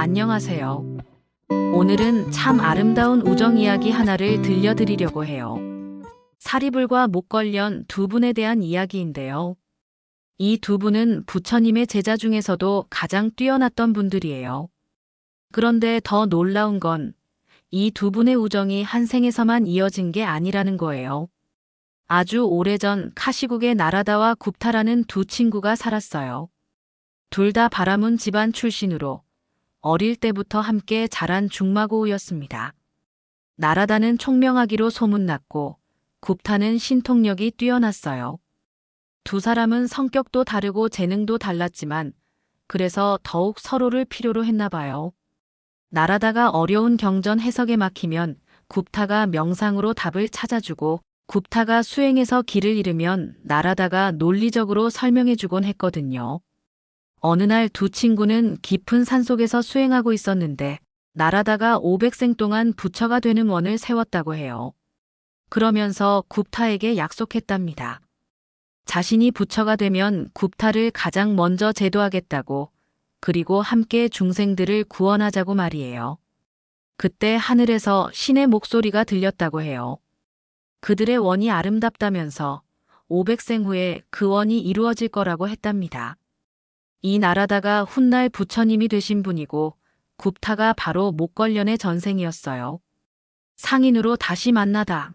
안녕하세요. 오늘은 참 아름다운 우정 이야기 하나를 들려드리려고 해요. 사리불과 목걸련 두 분에 대한 이야기인데요. 이 두 분은 부처님의 제자 중에서도 가장 뛰어났던 분들이에요. 그런데 더 놀라운 건 이 두 분의 우정이 한 생에서만 이어진 게 아니라는 거예요. 아주 오래전 카시국의 나라다와 굽타라는 두 친구가 살았어요. 둘 다 바라문 집안 출신으로 어릴 때부터 함께 자란 중마고우였습니다. 나라다는 총명하기로 소문났고 굽타는 신통력이 뛰어났어요. 두 사람은 성격도 다르고 재능도 달랐지만 그래서 더욱 서로를 필요로 했나 봐요. 나라다가 어려운 경전 해석에 막히면 굽타가 명상으로 답을 찾아주고 굽타가 수행해서 길을 잃으면 나라다가 논리적으로 설명해주곤 했거든요. 어느 날 두 친구는 깊은 산속에서 수행하고 있었는데 나라다가 500생 동안 부처가 되는 원을 세웠다고 해요. 그러면서 굽타에게 약속했답니다. 자신이 부처가 되면 굽타를 가장 먼저 제도하겠다고, 그리고 함께 중생들을 구원하자고 말이에요. 그때 하늘에서 신의 목소리가 들렸다고 해요. 그들의 원이 아름답다면서 500생 후에 그 원이 이루어질 거라고 했답니다. 이 나라다가 훗날 부처님이 되신 분이고 굽타가 바로 목걸련의 전생이었어요. 상인으로 다시 만나다.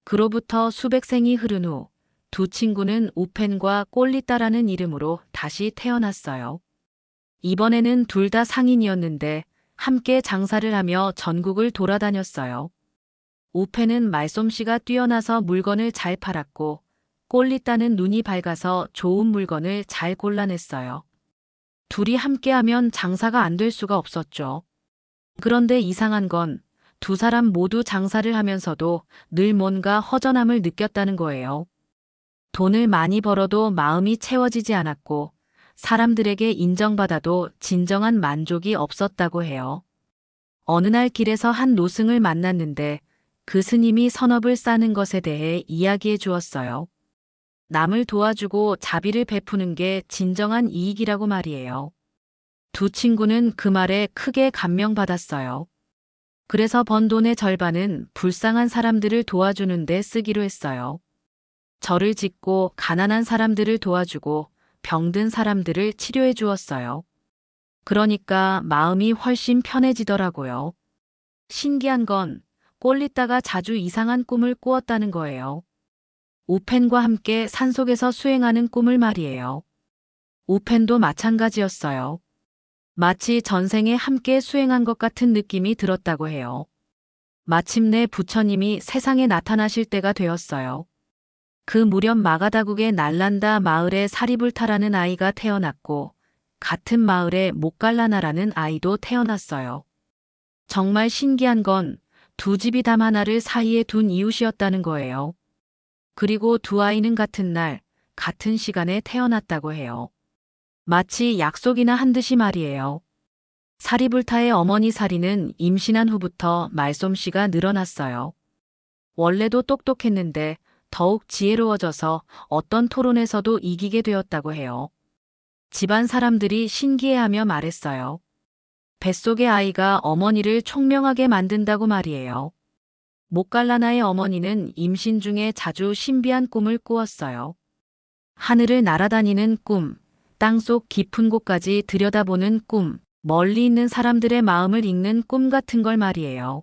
그로부터 수백 생이 흐른 후 두 친구는 우펜과 꼴리따라는 이름으로 다시 태어났어요. 이번에는 둘 다 상인이었는데 함께 장사를 하며 전국을 돌아다녔어요. 우펜은 말솜씨가 뛰어나서 물건을 잘 팔았고 꼴리따는 눈이 밝아서 좋은 물건을 잘 골라냈어요. 둘이 함께하면 장사가 안 될 수가 없었죠. 그런데 이상한 건 두 사람 모두 장사를 하면서도 늘 뭔가 허전함을 느꼈다는 거예요. 돈을 많이 벌어도 마음이 채워지지 않았고 사람들에게 인정받아도 진정한 만족이 없었다고 해요. 어느 날 길에서 한 노승을 만났는데 그 스님이 선업을 싸는 것에 대해 이야기해 주었어요. 남을 도와주고 자비를 베푸는 게 진정한 이익이라고 말이에요. 두 친구는 그 말에 크게 감명받았어요. 그래서 번 돈의 절반은 불쌍한 사람들을 도와주는 데 쓰기로 했어요. 절을 짓고 가난한 사람들을 도와주고 병든 사람들을 치료해 주었어요. 그러니까 마음이 훨씬 편해지더라고요. 신기한 건 꼴리따가 자주 이상한 꿈을 꾸었다는 거예요. 우펜과 함께 산속에서 수행하는 꿈을 말이에요. 우펜도 마찬가지였어요. 마치 전생에 함께 수행한 것 같은 느낌이 들었다고 해요. 마침내 부처님이 세상에 나타나실 때가 되었어요. 그 무렵 마가다국의 날란다 마을에 사리불타라는 아이가 태어났고 같은 마을에 목갈라나라는 아이도 태어났어요. 정말 신기한 건 두 집이 담 하나를 사이에 둔 이웃이었다는 거예요. 그리고 두 아이는 같은 날, 같은 시간에 태어났다고 해요. 마치 약속이나 한 듯이 말이에요. 사리불타의 어머니 사리는 임신한 후부터 말솜씨가 늘어났어요. 원래도 똑똑했는데 더욱 지혜로워져서 어떤 토론에서도 이기게 되었다고 해요. 집안 사람들이 신기해하며 말했어요. 뱃속의 아이가 어머니를 총명하게 만든다고 말이에요. 목갈라나의 어머니는 임신 중에 자주 신비한 꿈을 꾸었어요. 하늘을 날아다니는 꿈, 땅속 깊은 곳까지 들여다보는 꿈, 멀리 있는 사람들의 마음을 읽는 꿈 같은 걸 말이에요.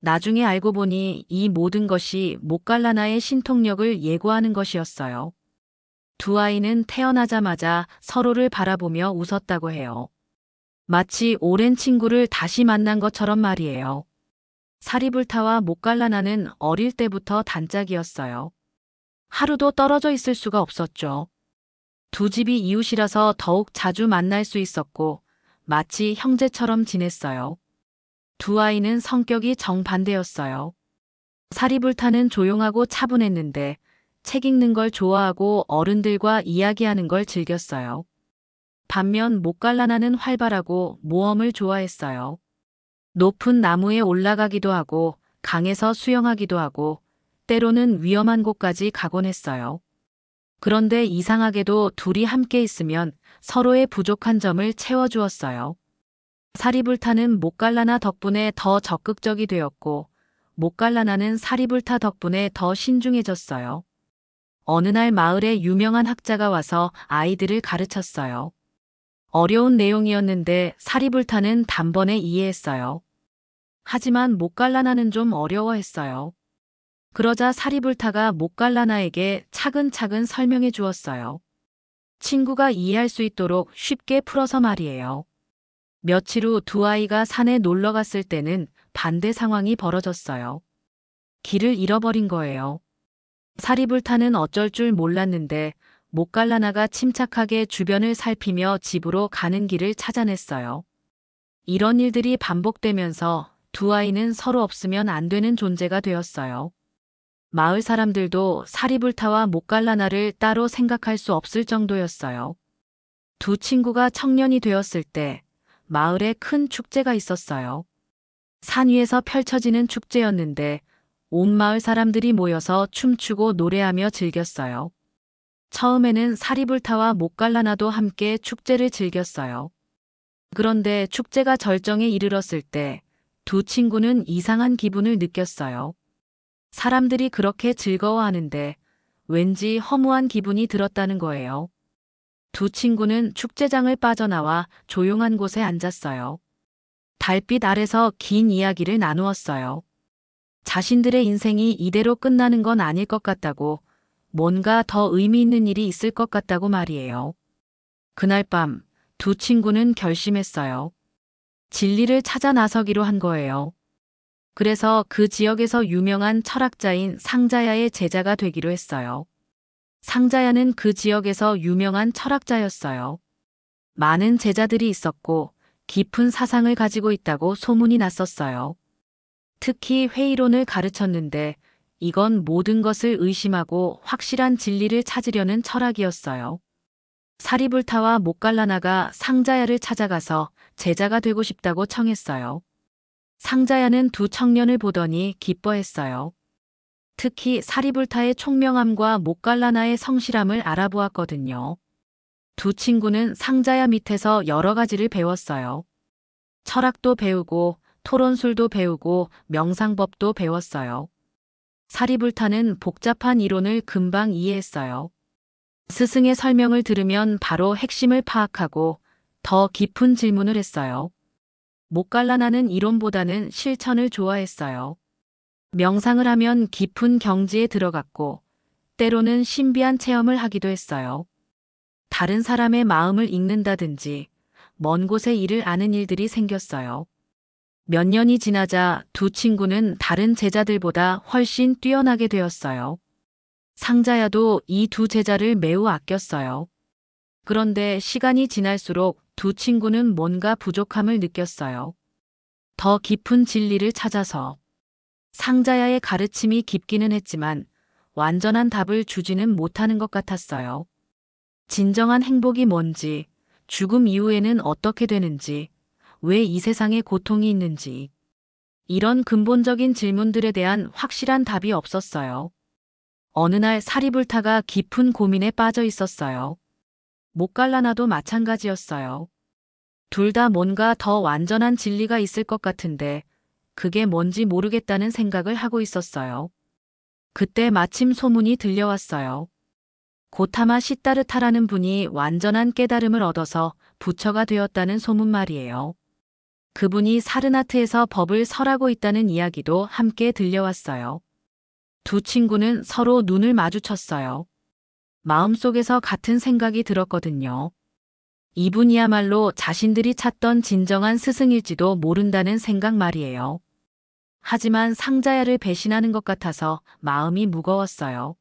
나중에 알고 보니 이 모든 것이 목갈라나의 신통력을 예고하는 것이었어요. 두 아이는 태어나자마자 서로를 바라보며 웃었다고 해요. 마치 오랜 친구를 다시 만난 것처럼 말이에요. 사리불타와 목갈라나는 어릴 때부터 단짝이었어요. 하루도 떨어져 있을 수가 없었죠. 두 집이 이웃이라서 더욱 자주 만날 수 있었고 마치 형제처럼 지냈어요. 두 아이는 성격이 정반대였어요. 사리불타는 조용하고 차분했는데 책 읽는 걸 좋아하고 어른들과 이야기하는 걸 즐겼어요. 반면 목갈라나는 활발하고 모험을 좋아했어요. 높은 나무에 올라가기도 하고 강에서 수영하기도 하고 때로는 위험한 곳까지 가곤 했어요. 그런데 이상하게도 둘이 함께 있으면 서로의 부족한 점을 채워주었어요. 사리불타는 못갈라나 덕분에 더 적극적이 되었고, 못갈라나는 사리불타 덕분에 더 신중해졌어요. 어느 날 마을에 유명한 학자가 와서 아이들을 가르쳤어요. 어려운 내용이었는데 사리불타는 단번에 이해했어요. 하지만 못갈라나는 좀 어려워했어요. 그러자 사리불타가 못갈라나에게 차근차근 설명해 주었어요. 친구가 이해할 수 있도록 쉽게 풀어서 말이에요. 며칠 후 두 아이가 산에 놀러 갔을 때는 반대 상황이 벌어졌어요. 길을 잃어버린 거예요. 사리불타는 어쩔 줄 몰랐는데 못갈라나가 침착하게 주변을 살피며 집으로 가는 길을 찾아냈어요. 이런 일들이 반복되면서 두 아이는 서로 없으면 안 되는 존재가 되었어요. 마을 사람들도 사리불타와 못갈라나를 따로 생각할 수 없을 정도였어요. 두 친구가 청년이 되었을 때 마을에 큰 축제가 있었어요. 산 위에서 펼쳐지는 축제였는데 온 마을 사람들이 모여서 춤추고 노래하며 즐겼어요. 처음에는 사리불타와 못갈라나도 함께 축제를 즐겼어요. 그런데 축제가 절정에 이르렀을 때 두 친구는 이상한 기분을 느꼈어요. 사람들이 그렇게 즐거워하는데 왠지 허무한 기분이 들었다는 거예요. 두 친구는 축제장을 빠져나와 조용한 곳에 앉았어요. 달빛 아래서 긴 이야기를 나누었어요. 자신들의 인생이 이대로 끝나는 건 아닐 것 같다고, 뭔가 더 의미 있는 일이 있을 것 같다고 말이에요. 그날 밤 두 친구는 결심했어요. 진리를 찾아 나서기로 한 거예요. 그래서 그 지역에서 유명한 철학자인 상자야의 제자가 되기로 했어요. 상자야는 그 지역에서 유명한 철학자였어요. 많은 제자들이 있었고 깊은 사상을 가지고 있다고 소문이 났었어요. 특히 회의론을 가르쳤는데 이건 모든 것을 의심하고 확실한 진리를 찾으려는 철학이었어요. 사리불타와 못갈라나가 상자야를 찾아가서 제자가 되고 싶다고 청했어요. 상자야는 두 청년을 보더니 기뻐했어요. 특히 사리불타의 총명함과 못갈라나의 성실함을 알아보았거든요. 두 친구는 상자야 밑에서 여러 가지를 배웠어요. 철학도 배우고 토론술도 배우고 명상법도 배웠어요. 사리불타는 복잡한 이론을 금방 이해했어요. 스승의 설명을 들으면 바로 핵심을 파악하고 더 깊은 질문을 했어요. 못갈라나는 이론보다는 실천을 좋아했어요. 명상을 하면 깊은 경지에 들어갔고 때로는 신비한 체험을 하기도 했어요. 다른 사람의 마음을 읽는다든지 먼 곳에 일을 아는 일들이 생겼어요. 몇 년이 지나자 두 친구는 다른 제자들보다 훨씬 뛰어나게 되었어요. 상자야도 이 두 제자를 매우 아꼈어요. 그런데 시간이 지날수록 두 친구는 뭔가 부족함을 느꼈어요. 더 깊은 진리를 찾아서. 상자야의 가르침이 깊기는 했지만 완전한 답을 주지는 못하는 것 같았어요. 진정한 행복이 뭔지, 죽음 이후에는 어떻게 되는지, 왜 이 세상에 고통이 있는지, 이런 근본적인 질문들에 대한 확실한 답이 없었어요. 어느 날 사리불타가 깊은 고민에 빠져 있었어요. 못갈라나도 마찬가지였어요. 둘 다 뭔가 더 완전한 진리가 있을 것 같은데 그게 뭔지 모르겠다는 생각을 하고 있었어요. 그때 마침 소문이 들려왔어요. 고타마 시타르타라는 분이 완전한 깨달음을 얻어서 부처가 되었다는 소문 말이에요. 그분이 사르나트에서 법을 설하고 있다는 이야기도 함께 들려왔어요. 두 친구는 서로 눈을 마주쳤어요. 마음속에서 같은 생각이 들었거든요. 이분이야말로 자신들이 찾던 진정한 스승일지도 모른다는 생각 말이에요. 하지만 상자야를 배신하는 것 같아서 마음이 무거웠어요.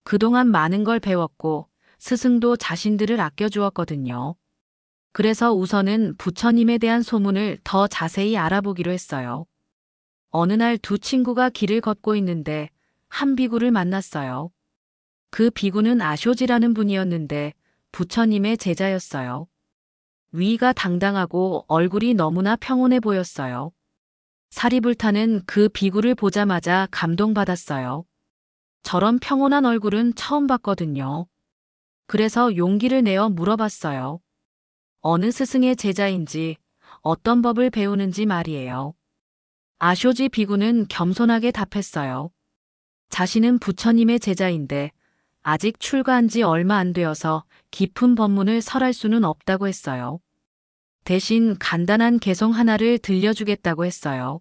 그동안 많은 걸 배웠고 스승도 자신들을 아껴주었거든요. 그래서 우선은 부처님에 대한 소문을 더 자세히 알아보기로 했어요. 어느 날 두 친구가 길을 걷고 있는데 한 비구를 만났어요. 그 비구는 아쇼지라는 분이었는데 부처님의 제자였어요. 위가 당당하고 얼굴이 너무나 평온해 보였어요. 사리불타는 그 비구를 보자마자 감동받았어요. 저런 평온한 얼굴은 처음 봤거든요. 그래서 용기를 내어 물어봤어요. 어느 스승의 제자인지, 어떤 법을 배우는지 말이에요. 아쇼지 비구는 겸손하게 답했어요. 자신은 부처님의 제자인데 아직 출가한 지 얼마 안 되어서 깊은 법문을 설할 수는 없다고 했어요. 대신 간단한 개송 하나를 들려주겠다고 했어요.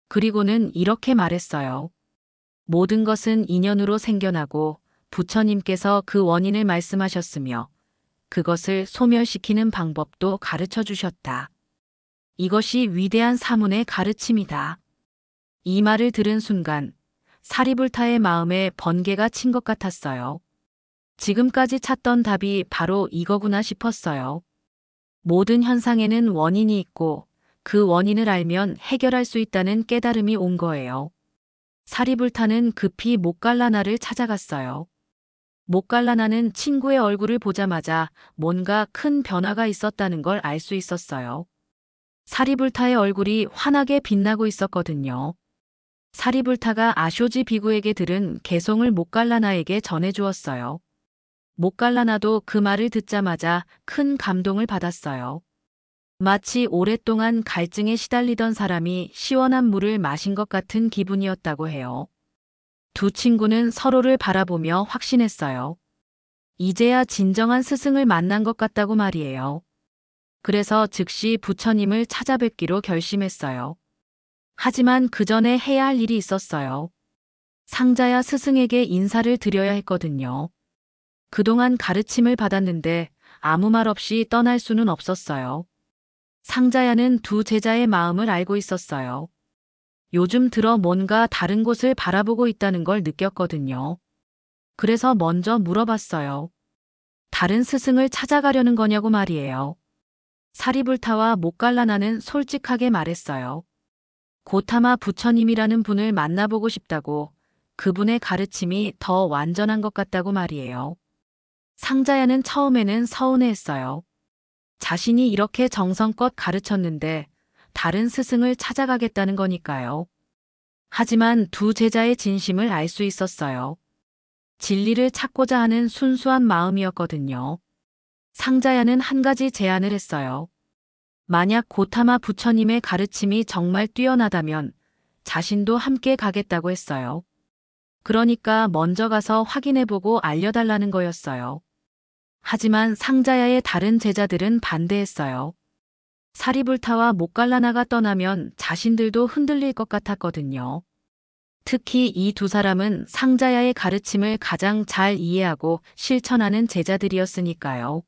그리고는 이렇게 말했어요. 모든 것은 인연으로 생겨나고 부처님께서 그 원인을 말씀하셨으며 그것을 소멸시키는 방법도 가르쳐 주셨다. 이것이 위대한 사문의 가르침이다. 이 말을 들은 순간 사리불타의 마음에 번개가 친 것 같았어요. 지금까지 찾던 답이 바로 이거구나 싶었어요. 모든 현상에는 원인이 있고 그 원인을 알면 해결할 수 있다는 깨달음이 온 거예요. 사리불타는 급히 목갈라나를 찾아갔어요. 목갈라나는 친구의 얼굴을 보자마자 뭔가 큰 변화가 있었다는 걸 알 수 있었어요. 사리불타의 얼굴이 환하게 빛나고 있었거든요. 사리불타가 아쇼지 비구에게 들은 개송을 목갈라나에게 전해주었어요. 목갈라나도 그 말을 듣자마자 큰 감동을 받았어요. 마치 오랫동안 갈증에 시달리던 사람이 시원한 물을 마신 것 같은 기분이었다고 해요. 두 친구는 서로를 바라보며 확신했어요. 이제야 진정한 스승을 만난 것 같다고 말이에요. 그래서 즉시 부처님을 찾아뵙기로 결심했어요. 하지만 그 전에 해야 할 일이 있었어요. 상자야 스승에게 인사를 드려야 했거든요. 그동안 가르침을 받았는데 아무 말 없이 떠날 수는 없었어요. 상자야는 두 제자의 마음을 알고 있었어요. 요즘 들어 뭔가 다른 곳을 바라보고 있다는 걸 느꼈거든요. 그래서 먼저 물어봤어요. 다른 스승을 찾아가려는 거냐고 말이에요. 사리불타와 목갈라나는 솔직하게 말했어요. 고타마 부처님이라는 분을 만나보고 싶다고, 그분의 가르침이 더 완전한 것 같다고 말이에요. 상자야는 처음에는 서운해했어요. 자신이 이렇게 정성껏 가르쳤는데 다른 스승을 찾아가겠다는 거니까요. 하지만 두 제자의 진심을 알 수 있었어요. 진리를 찾고자 하는 순수한 마음이었거든요. 상자야는 한 가지 제안을 했어요. 만약 고타마 부처님의 가르침이 정말 뛰어나다면 자신도 함께 가겠다고 했어요. 그러니까 먼저 가서 확인해보고 알려달라는 거였어요. 하지만 상자야의 다른 제자들은 반대했어요. 사리불타와 목갈라나가 떠나면 자신들도 흔들릴 것 같았거든요. 특히 이 두 사람은 상자야의 가르침을 가장 잘 이해하고 실천하는 제자들이었으니까요.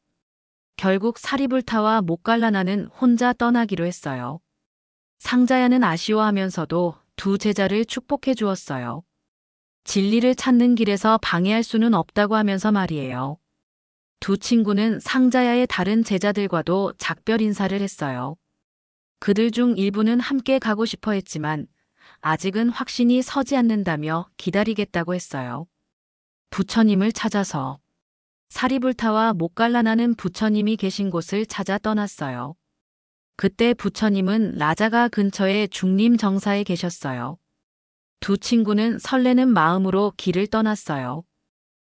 결국 사리불타와 목갈라나는 혼자 떠나기로 했어요. 상자야는 아쉬워하면서도 두 제자를 축복해 주었어요. 진리를 찾는 길에서 방해할 수는 없다고 하면서 말이에요. 두 친구는 상자야의 다른 제자들과도 작별 인사를 했어요. 그들 중 일부는 함께 가고 싶어 했지만 아직은 확신이 서지 않는다며 기다리겠다고 했어요. 부처님을 찾아서 사리불타와 목갈라나는 부처님이 계신 곳을 찾아 떠났어요. 그때 부처님은 라자가 근처의 중림 정사에 계셨어요. 두 친구는 설레는 마음으로 길을 떠났어요.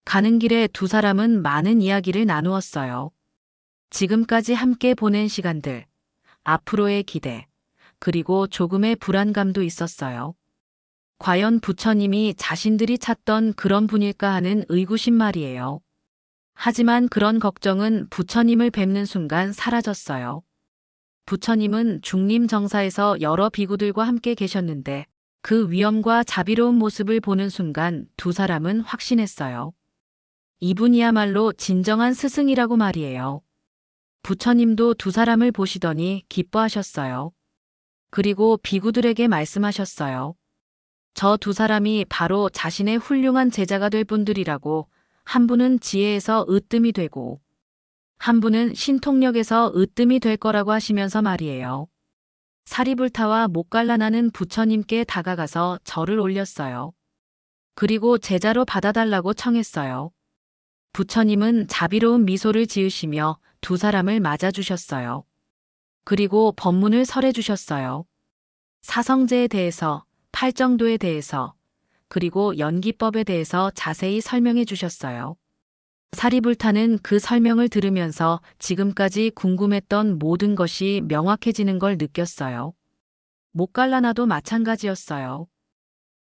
가는 길에 두 사람은 많은 이야기를 나누었어요. 지금까지 함께 보낸 시간들, 앞으로의 기대, 그리고 조금의 불안감도 있었어요. 과연 부처님이 자신들이 찾던 그런 분일까 하는 의구심 말이에요. 하지만 그런 걱정은 부처님을 뵙는 순간 사라졌어요. 부처님은 중림 정사에서 여러 비구들과 함께 계셨는데 그 위엄과 자비로운 모습을 보는 순간 두 사람은 확신했어요. 이분이야말로 진정한 스승이라고 말이에요. 부처님도 두 사람을 보시더니 기뻐하셨어요. 그리고 비구들에게 말씀하셨어요. 저 두 사람이 바로 자신의 훌륭한 제자가 될 분들이라고. 한 분은 지혜에서 으뜸이 되고 한 분은 신통력에서 으뜸이 될 거라고 하시면서 말이에요. 사리불타와 목갈라나는 부처님께 다가가서 절을 올렸어요. 그리고 제자로 받아달라고 청했어요. 부처님은 자비로운 미소를 지으시며 두 사람을 맞아주셨어요. 그리고 법문을 설해주셨어요. 사성제에 대해서, 팔정도에 대해서, 그리고 연기법에 대해서 자세히 설명해 주셨어요. 사리불타는 그 설명을 들으면서 지금까지 궁금했던 모든 것이 명확해지는 걸 느꼈어요. 목갈라나도 마찬가지였어요.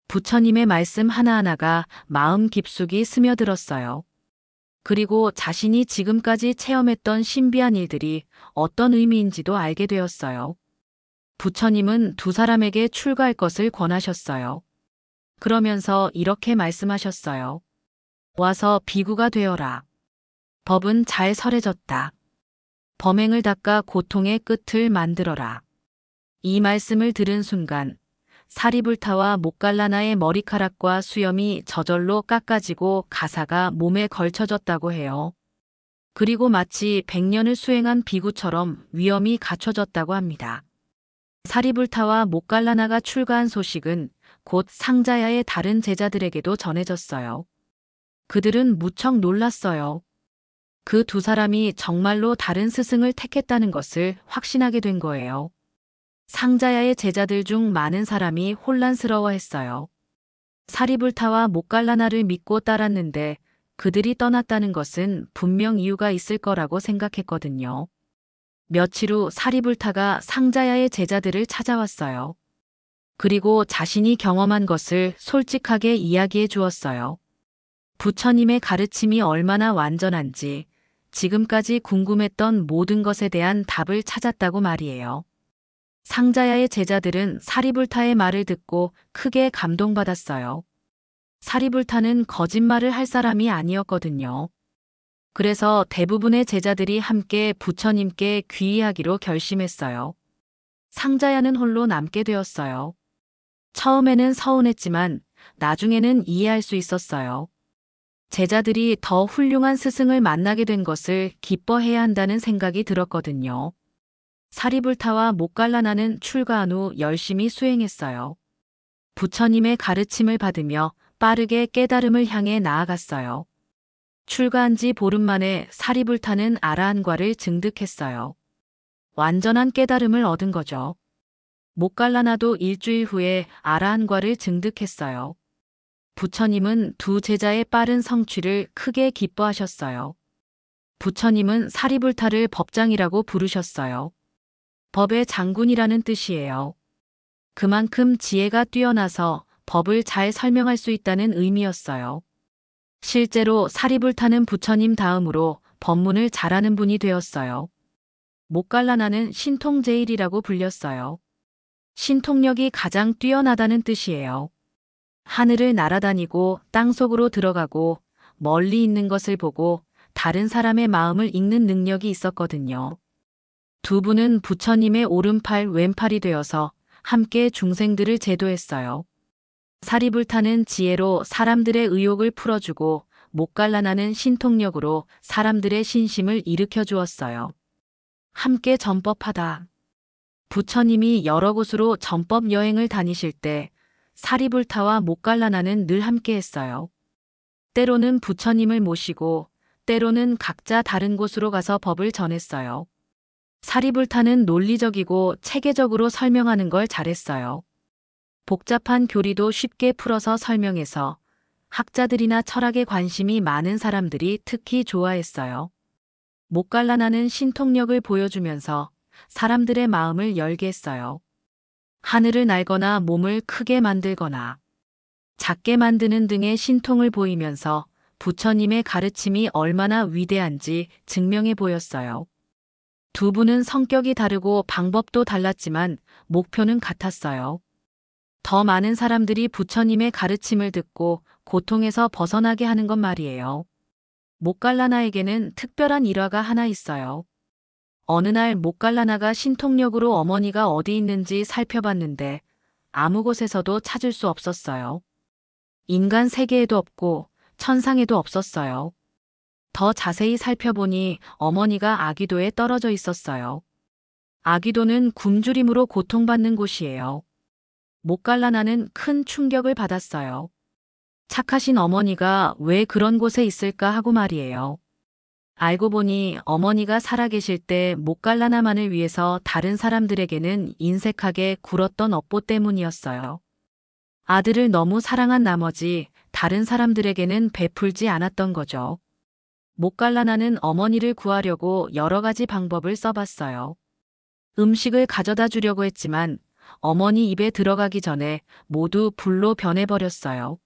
부처님의 말씀 하나하나가 마음 깊숙이 스며들었어요. 그리고 자신이 지금까지 체험했던 신비한 일들이 어떤 의미인지도 알게 되었어요. 부처님은 두 사람에게 출가할 것을 권하셨어요. 그러면서 이렇게 말씀하셨어요. 와서 비구가 되어라. 법은 잘 설해졌다. 범행을 닦아 고통의 끝을 만들어라. 이 말씀을 들은 순간 사리불타와 목갈라나의 머리카락과 수염이 저절로 깎아지고 가사가 몸에 걸쳐졌다고 해요. 그리고 마치 100년을 수행한 비구처럼 위엄이 갖춰졌다고 합니다. 사리불타와 목갈라나가 출가한 소식은 곧 상자야의 다른 제자들에게도 전해졌어요. 그들은 무척 놀랐어요. 그 두 사람이 정말로 다른 스승을 택했다는 것을 확신하게 된 거예요. 상자야의 제자들 중 많은 사람이 혼란스러워했어요. 사리불타와 목갈라나를 믿고 따랐는데 그들이 떠났다는 것은 분명 이유가 있을 거라고 생각했거든요. 며칠 후 사리불타가 상자야의 제자들을 찾아왔어요. 그리고 자신이 경험한 것을 솔직하게 이야기해 주었어요. 부처님의 가르침이 얼마나 완전한지 지금까지 궁금했던 모든 것에 대한 답을 찾았다고 말이에요. 상자야의 제자들은 사리불타의 말을 듣고 크게 감동받았어요. 사리불타는 거짓말을 할 사람이 아니었거든요. 그래서 대부분의 제자들이 함께 부처님께 귀의하기로 결심했어요. 상자야는 홀로 남게 되었어요. 처음에는 서운했지만 나중에는 이해할 수 있었어요. 제자들이 더 훌륭한 스승을 만나게 된 것을 기뻐해야 한다는 생각이 들었거든요. 사리불타와 목갈라나는 출가한 후 열심히 수행했어요. 부처님의 가르침을 받으며 빠르게 깨달음을 향해 나아갔어요. 출가한 지 보름 만에 사리불타는 아라한과를 증득했어요. 완전한 깨달음을 얻은 거죠. 목갈라나도 일주일 후에 아라한과를 증득했어요. 부처님은 두 제자의 빠른 성취를 크게 기뻐하셨어요. 부처님은 사리불타를 법장이라고 부르셨어요. 법의 장군이라는 뜻이에요. 그만큼 지혜가 뛰어나서 법을 잘 설명할 수 있다는 의미였어요. 실제로 사리불타는 부처님 다음으로 법문을 잘하는 분이 되었어요. 목갈라나는 신통제일이라고 불렸어요. 신통력이 가장 뛰어나다는 뜻이에요. 하늘을 날아다니고 땅속으로 들어가고 멀리 있는 것을 보고 다른 사람의 마음을 읽는 능력이 있었거든요. 두 분은 부처님의 오른팔 왼팔이 되어서 함께 중생들을 제도했어요. 사리불타는 지혜로 사람들의 의욕을 풀어주고 목갈라나는 신통력으로 사람들의 신심을 일으켜 주었어요. 함께 전법하다. 부처님이 여러 곳으로 전법 여행을 다니실 때 사리불타와 목갈라나는 늘 함께 했어요. 때로는 부처님을 모시고 때로는 각자 다른 곳으로 가서 법을 전했어요. 사리불타는 논리적이고 체계적으로 설명하는 걸 잘했어요. 복잡한 교리도 쉽게 풀어서 설명해서 학자들이나 철학에 관심이 많은 사람들이 특히 좋아했어요. 목갈라나는 신통력을 보여주면서 사람들의 마음을 열게 했어요. 하늘을 날거나 몸을 크게 만들거나 작게 만드는 등의 신통을 보이면서 부처님의 가르침이 얼마나 위대한지 증명해 보였어요. 두 분은 성격이 다르고 방법도 달랐지만 목표는 같았어요. 더 많은 사람들이 부처님의 가르침을 듣고 고통에서 벗어나게 하는 것 말이에요. 목갈라나에게는 특별한 일화가 하나 있어요. 어느 날 목갈라나가 신통력으로 어머니가 어디 있는지 살펴봤는데 아무 곳에서도 찾을 수 없었어요. 인간 세계에도 없고 천상에도 없었어요. 더 자세히 살펴보니 어머니가 아기도에 떨어져 있었어요. 아기도는 굶주림으로 고통받는 곳이에요. 목갈라나는 큰 충격을 받았어요. 착하신 어머니가 왜 그런 곳에 있을까 하고 말이에요. 알고 보니 어머니가 살아계실 때 목갈라나만을 위해서 다른 사람들에게는 인색하게 굴었던 업보 때문이었어요. 아들을 너무 사랑한 나머지 다른 사람들에게는 베풀지 않았던 거죠. 목갈라나는 어머니를 구하려고 여러 가지 방법을 써봤어요. 음식을 가져다 주려고 했지만 어머니 입에 들어가기 전에 모두 불로 변해버렸어요.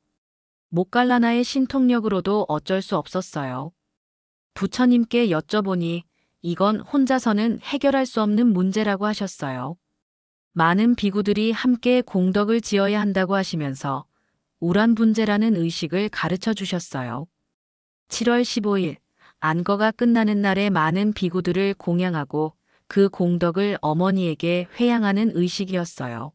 목갈라나의 신통력으로도 어쩔 수 없었어요. 부처님께 여쭤보니 이건 혼자서는 해결할 수 없는 문제라고 하셨어요. 많은 비구들이 함께 공덕을 지어야 한다고 하시면서 우란분재라는 의식을 가르쳐 주셨어요. 7월 15일, 안거가 끝나는 날에 많은 비구들을 공양하고 그 공덕을 어머니에게 회양하는 의식이었어요.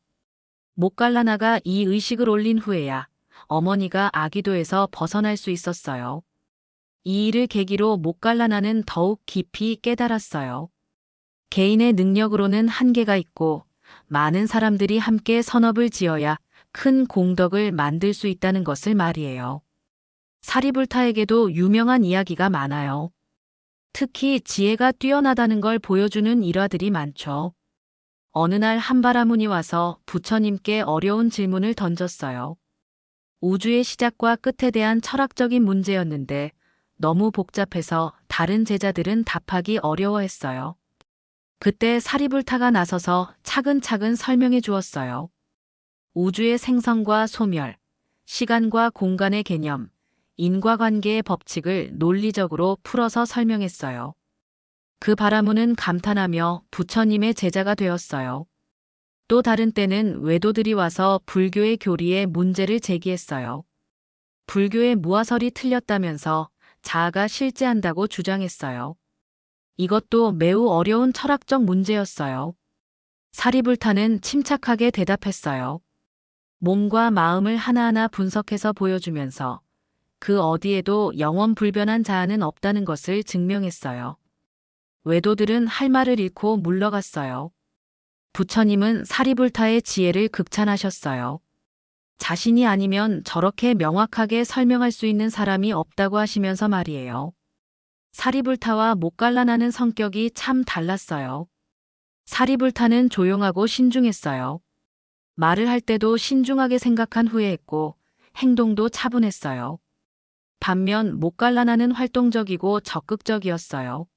목갈라나가 이 의식을 올린 후에야 어머니가 아기도에서 벗어날 수 있었어요. 이 일을 계기로 목갈라나는 더욱 깊이 깨달았어요. 개인의 능력으로는 한계가 있고 많은 사람들이 함께 선업을 지어야 큰 공덕을 만들 수 있다는 것을 말이에요. 사리불타에게도 유명한 이야기가 많아요. 특히 지혜가 뛰어나다는 걸 보여주는 일화들이 많죠. 어느 날 한바라문이 와서 부처님께 어려운 질문을 던졌어요. 우주의 시작과 끝에 대한 철학적인 문제였는데 너무 복잡해서 다른 제자들은 답하기 어려워했어요. 그때 사리불타가 나서서 차근차근 설명해 주었어요. 우주의 생성과 소멸, 시간과 공간의 개념, 인과관계의 법칙을 논리적으로 풀어서 설명했어요. 그 바라문은 감탄하며 부처님의 제자가 되었어요. 또 다른 때는 외도들이 와서 불교의 교리에 문제를 제기했어요. 불교의 무화설이 틀렸다면서 자아가 실제한다고 주장했어요. 이것도 매우 어려운 철학적 문제였어요. 사리불타는 침착하게 대답했어요. 몸과 마음을 하나하나 분석해서 보여주면서 그 어디에도 영원불변한 자아는 없다는 것을 증명했어요. 외도들은 할 말을 잃고 물러갔어요. 부처님은 사리불타의 지혜를 극찬하셨어요. 자신이 아니면 저렇게 명확하게 설명할 수 있는 사람이 없다고 하시면서 말이에요. 사리불타와 목갈라나는 성격이 참 달랐어요. 사리불타는 조용하고 신중했어요. 말을 할 때도 신중하게 생각한 후에 했고 행동도 차분했어요. 반면 목갈라나는 활동적이고 적극적이었어요.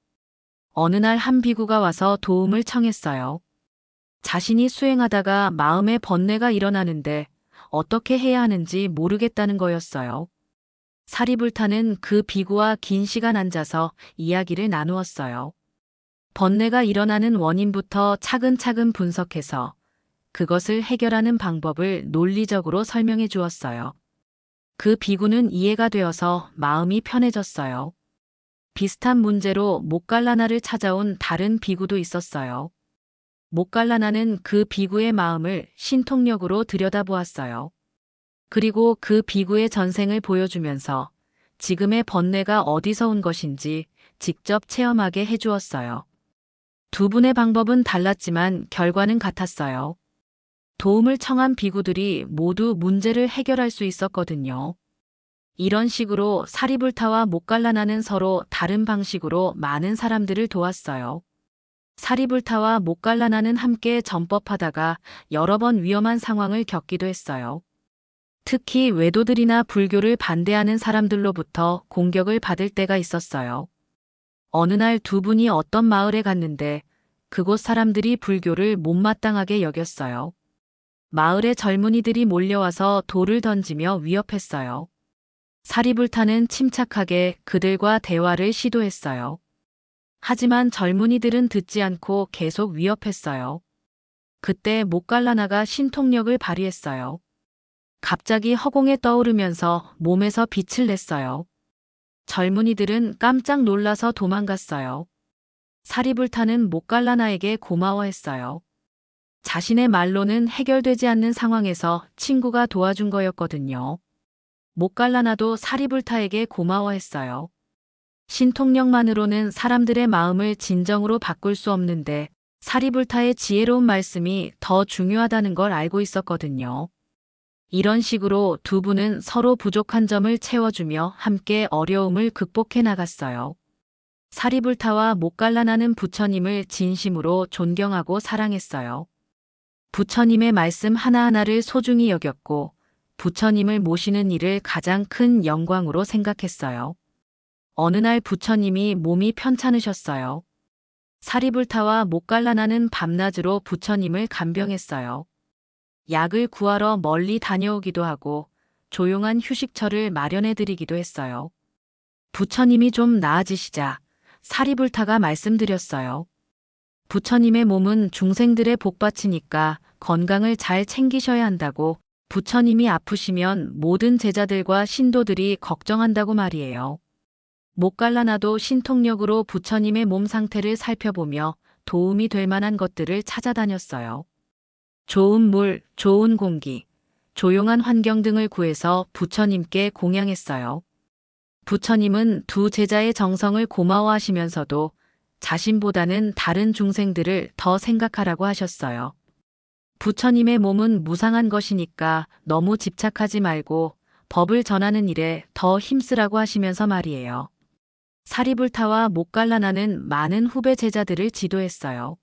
어느 날 한 비구가 와서 도움을 청했어요. 자신이 수행하다가 마음에 번뇌가 일어나는데 어떻게 해야 하는지 모르겠다는 거였어요. 사리불타는 그 비구와 긴 시간 앉아서 이야기를 나누었어요. 번뇌가 일어나는 원인부터 차근차근 분석해서 그것을 해결하는 방법을 논리적으로 설명해 주었어요. 그 비구는 이해가 되어서 마음이 편해졌어요. 비슷한 문제로 목갈라나를 찾아온 다른 비구도 있었어요. 목갈라나는 그 비구의 마음을 신통력으로 들여다보았어요. 그리고 그 비구의 전생을 보여주면서 지금의 번뇌가 어디서 온 것인지 직접 체험하게 해주었어요. 두 분의 방법은 달랐지만 결과는 같았어요. 도움을 청한 비구들이 모두 문제를 해결할 수 있었거든요. 이런 식으로 사리불타와 목갈라나는 서로 다른 방식으로 많은 사람들을 도왔어요. 사리불타와 목갈라나는 함께 전법하다가 여러 번 위험한 상황을 겪기도 했어요. 특히 외도들이나 불교를 반대하는 사람들로부터 공격을 받을 때가 있었어요. 어느 날 두 분이 어떤 마을에 갔는데 그곳 사람들이 불교를 못마땅하게 여겼어요. 마을의 젊은이들이 몰려와서 돌을 던지며 위협했어요. 사리불타는 침착하게 그들과 대화를 시도했어요. 하지만 젊은이들은 듣지 않고 계속 위협했어요. 그때 목갈라나가 신통력을 발휘했어요. 갑자기 허공에 떠오르면서 몸에서 빛을 냈어요. 젊은이들은 깜짝 놀라서 도망갔어요. 사리불타는 목갈라나에게 고마워했어요. 자신의 말로는 해결되지 않는 상황에서 친구가 도와준 거였거든요. 목갈라나도 사리불타에게 고마워했어요. 신통력만으로는 사람들의 마음을 진정으로 바꿀 수 없는데 사리불타의 지혜로운 말씀이 더 중요하다는 걸 알고 있었거든요. 이런 식으로 두 분은 서로 부족한 점을 채워주며 함께 어려움을 극복해 나갔어요. 사리불타와 목갈라나는 부처님을 진심으로 존경하고 사랑했어요. 부처님의 말씀 하나하나를 소중히 여겼고 부처님을 모시는 일을 가장 큰 영광으로 생각했어요. 어느 날 부처님이 몸이 편찮으셨어요. 사리불타와 목갈라나는 밤낮으로 부처님을 간병했어요. 약을 구하러 멀리 다녀오기도 하고 조용한 휴식처를 마련해 드리기도 했어요. 부처님이 좀 나아지시자 사리불타가 말씀드렸어요. 부처님의 몸은 중생들의 복받치니까 건강을 잘 챙기셔야 한다고. 부처님이 아프시면 모든 제자들과 신도들이 걱정한다고 말이에요. 목갈라나도 신통력으로 부처님의 몸 상태를 살펴보며 도움이 될 만한 것들을 찾아다녔어요. 좋은 물, 좋은 공기, 조용한 환경 등을 구해서 부처님께 공양했어요. 부처님은 두 제자의 정성을 고마워하시면서도 자신보다는 다른 중생들을 더 생각하라고 하셨어요. 부처님의 몸은 무상한 것이니까 너무 집착하지 말고 법을 전하는 일에 더 힘쓰라고 하시면서 말이에요. 사리불타와 목갈라나는 많은 후배 제자들을 지도했어요.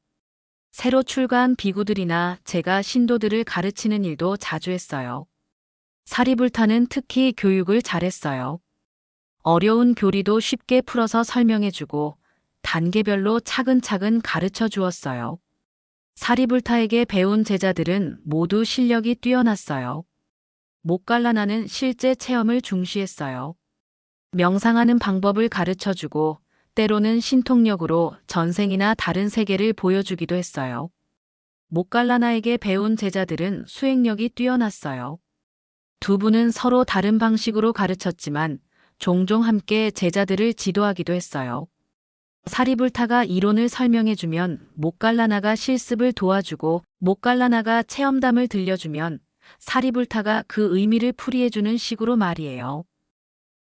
새로 출가한 비구들이나 제가 신도들을 가르치는 일도 자주 했어요. 사리불타는 특히 교육을 잘했어요. 어려운 교리도 쉽게 풀어서 설명해주고 단계별로 차근차근 가르쳐 주었어요. 사리불타에게 배운 제자들은 모두 실력이 뛰어났어요. 목갈라나는 실제 체험을 중시했어요. 명상하는 방법을 가르쳐주고 때로는 신통력으로 전생이나 다른 세계를 보여주기도 했어요. 목갈라나에게 배운 제자들은 수행력이 뛰어났어요. 두 분은 서로 다른 방식으로 가르쳤지만 종종 함께 제자들을 지도하기도 했어요. 사리불타가 이론을 설명해주면 목갈라나가 실습을 도와주고 목갈라나가 체험담을 들려주면 사리불타가 그 의미를 풀이해주는 식으로 말이에요.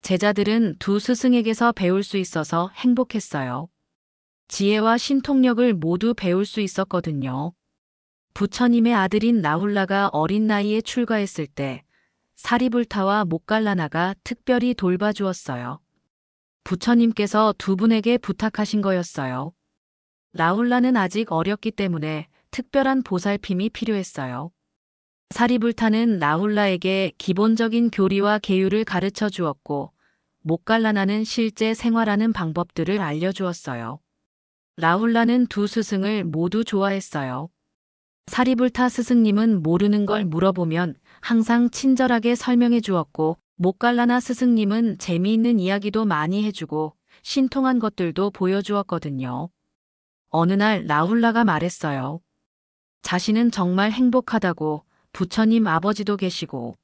제자들은 두 스승에게서 배울 수 있어서 행복했어요. 지혜와 신통력을 모두 배울 수 있었거든요. 부처님의 아들인 라훌라가 어린 나이에 출가했을 때 사리불타와 목갈라나가 특별히 돌봐주었어요. 부처님께서 두 분에게 부탁하신 거였어요. 라훌라는 아직 어렸기 때문에 특별한 보살핌이 필요했어요. 사리불타는 라훌라에게 기본적인 교리와 계율을 가르쳐 주었고 목갈라나는 실제 생활하는 방법들을 알려주었어요. 라훌라는 두 스승을 모두 좋아했어요. 사리불타 스승님은 모르는 걸 물어보면 항상 친절하게 설명해 주었고 목갈라나 스승님은 재미있는 이야기도 많이 해주고 신통한 것들도 보여주었거든요. 어느 날 라훌라가 말했어요. 자신은 정말 행복하다고. 부처님 아버지도 계시고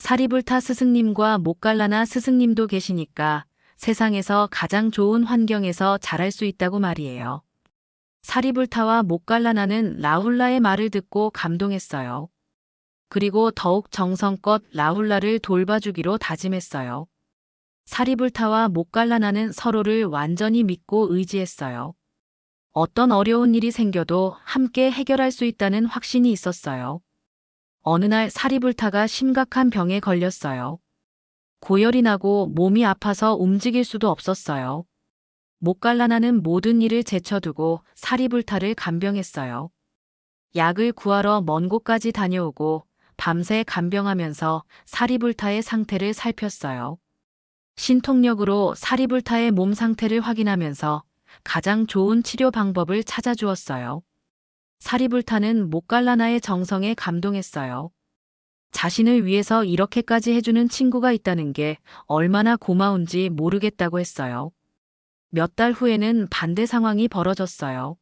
사리불타 스승님과 목갈라나 스승님도 계시니까 세상에서 가장 좋은 환경에서 자랄 수 있다고 말이에요. 사리불타와 목갈라나는 라훌라의 말을 듣고 감동했어요. 그리고 더욱 정성껏 라훌라를 돌봐주기로 다짐했어요. 사리불타와 목갈라나는 서로를 완전히 믿고 의지했어요. 어떤 어려운 일이 생겨도 함께 해결할 수 있다는 확신이 있었어요. 어느 날 사리불타가 심각한 병에 걸렸어요. 고열이 나고 몸이 아파서 움직일 수도 없었어요. 목갈라나는 모든 일을 제쳐두고 사리불타를 간병했어요. 약을 구하러 먼 곳까지 다녀오고 밤새 간병하면서 사리불타의 상태를 살폈어요. 신통력으로 사리불타의 몸 상태를 확인하면서 가장 좋은 치료 방법을 찾아주었어요. 사리불타는 목갈라나의 정성에 감동했어요. 자신을 위해서 이렇게까지 해주는 친구가 있다는 게 얼마나 고마운지 모르겠다고 했어요. 몇 달 후에는 반대 상황이 벌어졌어요.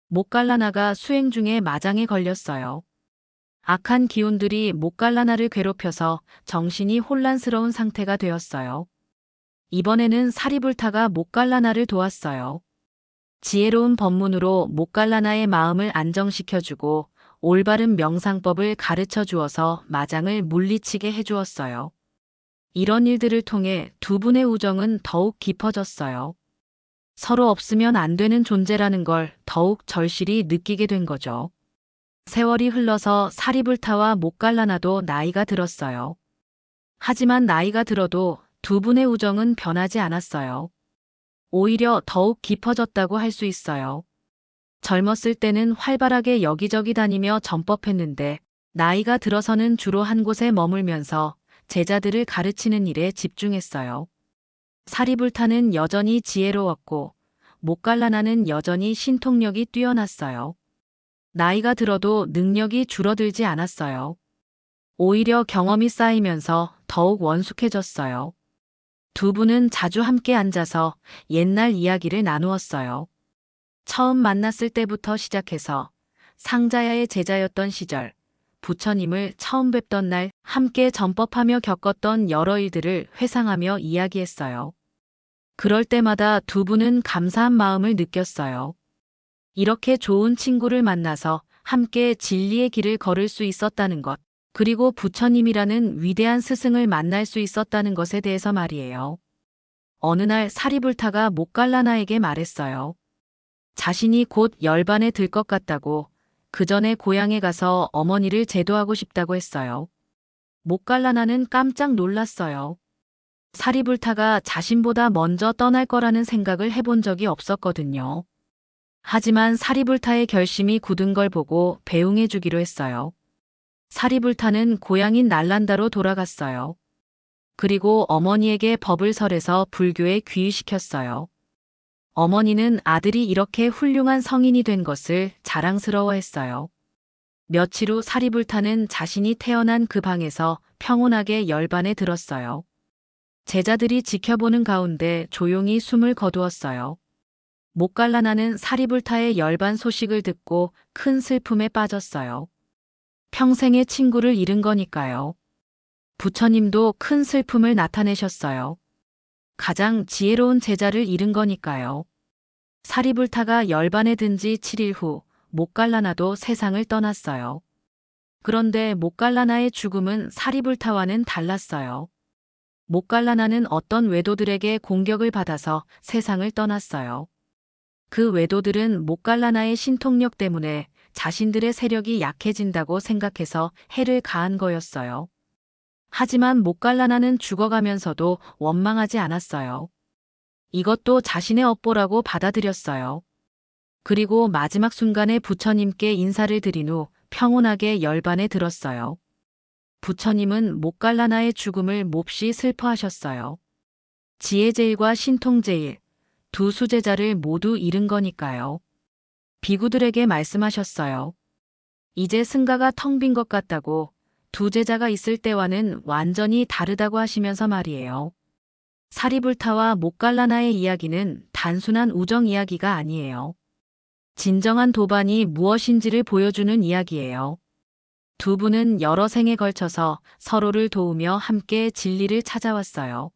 목갈라나가 수행 중에 마장에 걸렸어요. 악한 기운들이 목갈라나를 괴롭혀서 정신이 혼란스러운 상태가 되었어요. 이번에는 사리불타가 목갈라나를 도왔어요. 지혜로운 법문으로 목갈라나의 마음을 안정시켜주고 올바른 명상법을 가르쳐 주어서 마장을 물리치게 해주었어요. 이런 일들을 통해 두 분의 우정은 더욱 깊어졌어요. 서로 없으면 안 되는 존재라는 걸 더욱 절실히 느끼게 된 거죠. 세월이 흘러서 사리불타와 목갈라나도 나이가 들었어요. 하지만 나이가 들어도 두 분의 우정은 변하지 않았어요. 오히려 더욱 깊어졌다고 할 수 있어요. 젊었을 때는 활발하게 여기저기 다니며 전법했는데 나이가 들어서는 주로 한 곳에 머물면서 제자들을 가르치는 일에 집중했어요. 사리불타는 여전히 지혜로웠고 목갈라나는 여전히 신통력이 뛰어났어요. 나이가 들어도 능력이 줄어들지 않았어요. 오히려 경험이 쌓이면서 더욱 원숙해졌어요. 두 분은 자주 함께 앉아서 옛날 이야기를 나누었어요. 처음 만났을 때부터 시작해서 상자야의 제자였던 시절, 부처님을 처음 뵙던 날 함께 전법하며 겪었던 여러 일들을 회상하며 이야기했어요. 그럴 때마다 두 분은 감사한 마음을 느꼈어요. 이렇게 좋은 친구를 만나서 함께 진리의 길을 걸을 수 있었다는 것, 그리고 부처님이라는 위대한 스승을 만날 수 있었다는 것에 대해서 말이에요. 어느 날 사리불타가 목갈라나에게 말했어요. 자신이 곧 열반에 들 것 같다고, 그 전에 고향에 가서 어머니를 제도하고 싶다고 했어요. 목갈라나는 깜짝 놀랐어요. 사리불타가 자신보다 먼저 떠날 거라는 생각을 해본 적이 없었거든요. 하지만 사리불타의 결심이 굳은 걸 보고 배웅해 주기로 했어요. 사리불타는 고향인 날란다로 돌아갔어요. 그리고 어머니에게 법을 설해서 불교에 귀의시켰어요. 어머니는 아들이 이렇게 훌륭한 성인이 된 것을 자랑스러워했어요. 며칠 후 사리불타는 자신이 태어난 그 방에서 평온하게 열반에 들었어요. 제자들이 지켜보는 가운데 조용히 숨을 거두었어요. 목갈라나는 사리불타의 열반 소식을 듣고 큰 슬픔에 빠졌어요. 평생의 친구를 잃은 거니까요. 부처님도 큰 슬픔을 나타내셨어요. 가장 지혜로운 제자를 잃은 거니까요. 사리불타가 열반에 든 지 7일 후 목갈라나도 세상을 떠났어요. 그런데 목갈라나의 죽음은 사리불타와는 달랐어요. 목갈라나는 어떤 외도들에게 공격을 받아서 세상을 떠났어요. 그 외도들은 목갈라나의 신통력 때문에 자신들의 세력이 약해진다고 생각해서 해를 가한 거였어요. 하지만 목갈라나는 죽어가면서도 원망하지 않았어요. 이것도 자신의 업보라고 받아들였어요. 그리고 마지막 순간에 부처님께 인사를 드린 후 평온하게 열반에 들었어요. 부처님은 목갈라나의 죽음을 몹시 슬퍼하셨어요. 지혜제일과 신통제일, 두 수제자를 모두 잃은 거니까요. 비구들에게 말씀하셨어요. 이제 승가가 텅 빈 것 같다고, 두 제자가 있을 때와는 완전히 다르다고 하시면서 말이에요. 사리불타와 목갈라나의 이야기는 단순한 우정 이야기가 아니에요. 진정한 도반이 무엇인지를 보여주는 이야기예요. 두 분은 여러 생에 걸쳐서 서로를 도우며 함께 진리를 찾아왔어요.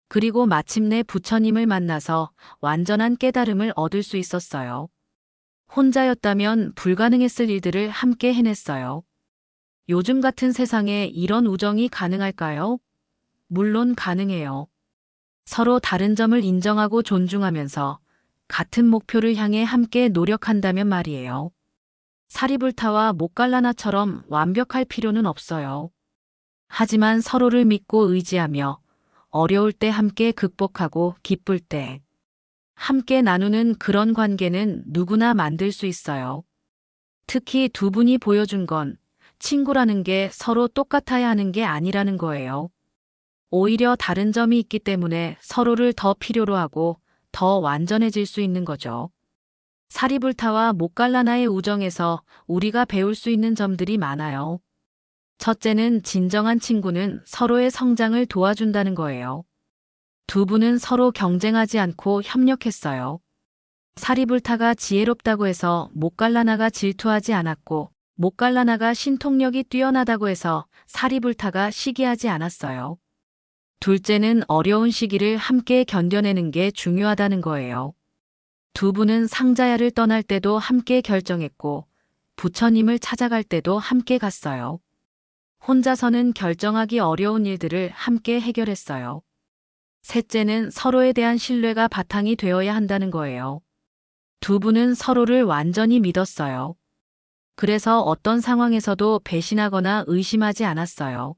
그리고 마침내 부처님을 만나서 완전한 깨달음을 얻을 수 있었어요. 혼자였다면 불가능했을 일들을 함께 해냈어요. 요즘 같은 세상에 이런 우정이 가능할까요? 물론 가능해요. 서로 다른 점을 인정하고 존중하면서 같은 목표를 향해 함께 노력한다면 말이에요. 사리불타와 목갈라나처럼 완벽할 필요는 없어요. 하지만 서로를 믿고 의지하며 어려울 때 함께 극복하고 기쁠 때 함께 나누는 그런 관계는 누구나 만들 수 있어요. 특히 두 분이 보여준 건 친구라는 게 서로 똑같아야 하는 게 아니라는 거예요. 오히려 다른 점이 있기 때문에 서로를 더 필요로 하고 더 완전해질 수 있는 거죠. 사리불타와 목갈라나의 우정에서 우리가 배울 수 있는 점들이 많아요. 첫째는 진정한 친구는 서로의 성장을 도와준다는 거예요. 두 분은 서로 경쟁하지 않고 협력했어요. 사리불타가 지혜롭다고 해서 목갈라나가 질투하지 않았고, 목갈라나가 신통력이 뛰어나다고 해서 사리불타가 시기하지 않았어요. 둘째는 어려운 시기를 함께 견뎌내는 게 중요하다는 거예요. 두 분은 상자야를 떠날 때도 함께 결정했고 부처님을 찾아갈 때도 함께 갔어요. 혼자서는 결정하기 어려운 일들을 함께 해결했어요. 셋째는 서로에 대한 신뢰가 바탕이 되어야 한다는 거예요. 두 분은 서로를 완전히 믿었어요. 그래서 어떤 상황에서도 배신하거나 의심하지 않았어요.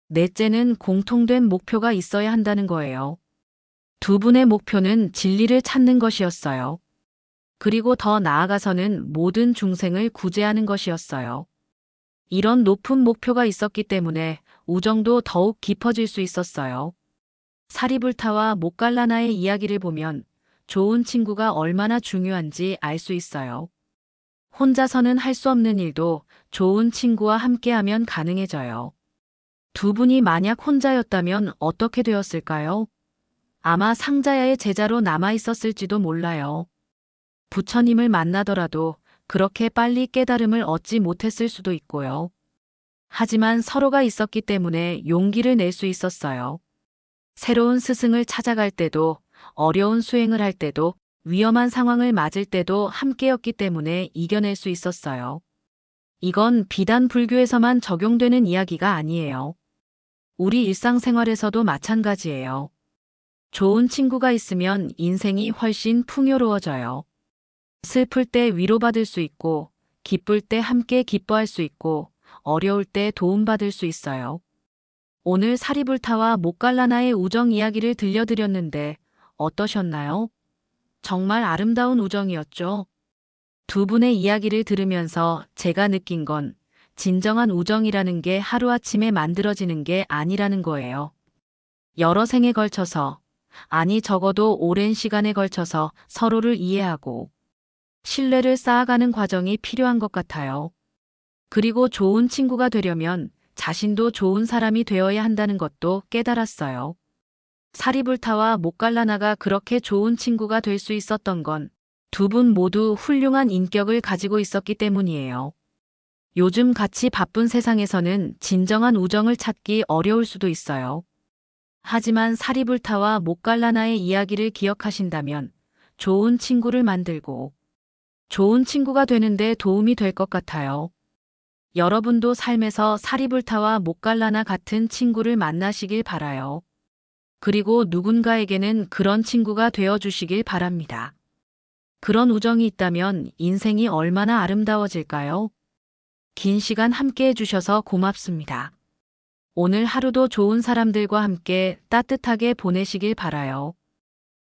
넷째는 공통된 목표가 있어야 한다는 거예요. 두 분의 목표는 진리를 찾는 것이었어요. 그리고 더 나아가서는 모든 중생을 구제하는 것이었어요. 이런 높은 목표가 있었기 때문에 우정도 더욱 깊어질 수 있었어요. 사리불타와 목갈라나의 이야기를 보면 좋은 친구가 얼마나 중요한지 알 수 있어요. 혼자서는 할 수 없는 일도 좋은 친구와 함께하면 가능해져요. 두 분이 만약 혼자였다면 어떻게 되었을까요? 아마 상자야의 제자로 남아 있었을지도 몰라요. 부처님을 만나더라도 그렇게 빨리 깨달음을 얻지 못했을 수도 있고요. 하지만 서로가 있었기 때문에 용기를 낼 수 있었어요. 새로운 스승을 찾아갈 때도, 어려운 수행을 할 때도, 위험한 상황을 맞을 때도 함께였기 때문에 이겨낼 수 있었어요. 이건 비단 불교에서만 적용되는 이야기가 아니에요. 우리 일상생활에서도 마찬가지예요. 좋은 친구가 있으면 인생이 훨씬 풍요로워져요. 슬플 때 위로받을 수 있고, 기쁠 때 함께 기뻐할 수 있고, 어려울 때 도움받을 수 있어요. 오늘 사리불타와 목갈라나의 우정 이야기를 들려드렸는데 어떠셨나요? 정말 아름다운 우정이었죠. 두 분의 이야기를 들으면서 제가 느낀 건 진정한 우정이라는 게 하루아침에 만들어지는 게 아니라는 거예요. 여러 생에 걸쳐서, 아니 적어도 오랜 시간에 걸쳐서 서로를 이해하고 신뢰를 쌓아가는 과정이 필요한 것 같아요. 그리고 좋은 친구가 되려면 자신도 좋은 사람이 되어야 한다는 것도 깨달았어요. 사리불타와 목갈라나가 그렇게 좋은 친구가 될 수 있었던 건 두 분 모두 훌륭한 인격을 가지고 있었기 때문이에요. 요즘 같이 바쁜 세상에서는 진정한 우정을 찾기 어려울 수도 있어요. 하지만 사리불타와 목갈라나의 이야기를 기억하신다면 좋은 친구를 만들고 좋은 친구가 되는데 도움이 될 것 같아요. 여러분도 삶에서 사리불타와 목갈라나 같은 친구를 만나시길 바라요. 그리고 누군가에게는 그런 친구가 되어주시길 바랍니다. 그런 우정이 있다면 인생이 얼마나 아름다워질까요? 긴 시간 함께 해주셔서 고맙습니다. 오늘 하루도 좋은 사람들과 함께 따뜻하게 보내시길 바라요.